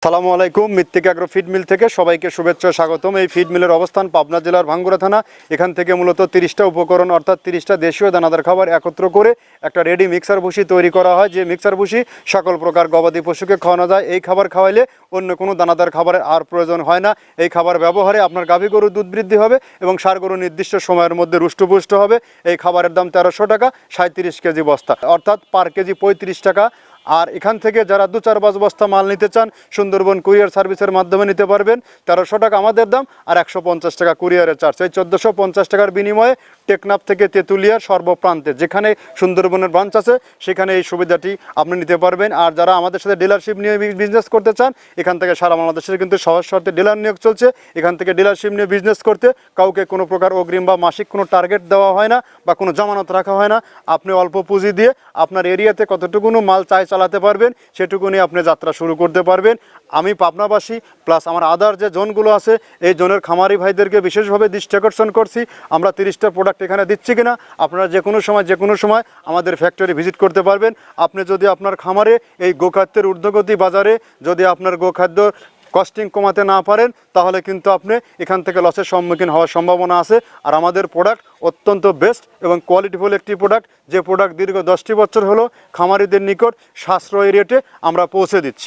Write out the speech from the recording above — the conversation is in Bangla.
আসসালামু আলাইকুম। মৃত্তিক অ্যাগ্রো ফিড মিল থেকে সবাইকে শুভেচ্ছা স্বাগতম। এই ফিড মিলের অবস্থান পাবনা জেলার ভাঙ্গুড়া থানা। এখান থেকে মূলত 30টা উপকরণ অর্থাৎ 30টা দেশীয় দানাদার খাবার একত্র করে একটা রেডি মিক্সার ভুসি তৈরি করা হয়, যে মিক্সার ভুসি সকল প্রকার গবাদি পশুকে খাওয়ানো যায়। এই খাবার খাওয়াইলে অন্য কোনো দানাদার খাবারের আর প্রয়োজন হয় না। এই খাবার ব্যবহারে আপনার গাভী গরুর দুধ বৃদ্ধি হবে এবং ষাঁড় গরু নির্দিষ্ট সময়ের মধ্যে রুষ্টপুষ্ট হবে। এই খাবারের দাম 1300 টাকা, 37 কেজি বস্তা, অর্থাৎ পার কেজি 35 টাকা। আর এখান থেকে যারা 2-4 বস্তা মাল নিতে চান সুন্দরবন কুরিয়ার সার্ভিসের মাধ্যমে নিতে পারবেন। 1300 টাকা আমাদের দাম, আর 150 টাকা কুরিয়ারের চার্জ। এই 1450 টাকার বিনিময়ে টেকনাফ থেকে তেঁতুলিয়ার সর্বপ্রান্তে যেখানে সুন্দরবনের ব্রাঞ্চ আছে সেখানে এই সুবিধাটি আপনি নিতে পারবেন। আর যারা আমাদের সাথে ডিলারশিপ নিয়ে বিজনেস করতে চান, এখান থেকে সারা বাংলাদেশের কিন্তু সহজ শর্তে ডিলার নিয়োগ চলছে। এখান থেকে ডিলারশিপ নিয়ে বিজনেস করতে কাউকে কোনো প্রকার অগ্রিম বা মাসিক কোনো টার্গেট দেওয়া হয় না বা কোনো জামানত রাখা হয় না। আপনি অল্প পুঁজি দিয়ে আপনার এরিয়াতে কতটুকুনো মাল চালাতে পারবেন সেটুকুনি আপনি যাত্রা শুরু করতে পারবেন। আমি পাবনাবাসী প্লাস আমার আদার যে জোনগুলো আছে এই জোনের খামারি ভাইদেরকে বিশেষভাবে দৃষ্টি আকর্ষণ করছি, আমরা 30টা প্রোডাক্ট এখানে দিচ্ছি কিনা। আপনারা যে কোনো সময় আমাদের ফ্যাক্টরি ভিজিট করতে পারবেন। আপনি যদি আপনার খামারে এই গোখাদ্যের ঊর্ধ্বগতি বাজারে যদি আপনার গোখাদ্য কস্টিং কমাতে না পারেন তাহলে কিন্তু আপনি এখান থেকে লসের সম্মুখীন হওয়ার সম্ভাবনা আছে। আর আমাদের প্রোডাক্ট অত্যন্ত বেস্ট এবং কোয়ালিটিফুল একটি প্রোডাক্ট, যে প্রোডাক্ট দীর্ঘ 10টি বছর হলো খামারিদের নিকট সাশ্রয়ী রেটে আমরা পৌঁছে দিচ্ছি।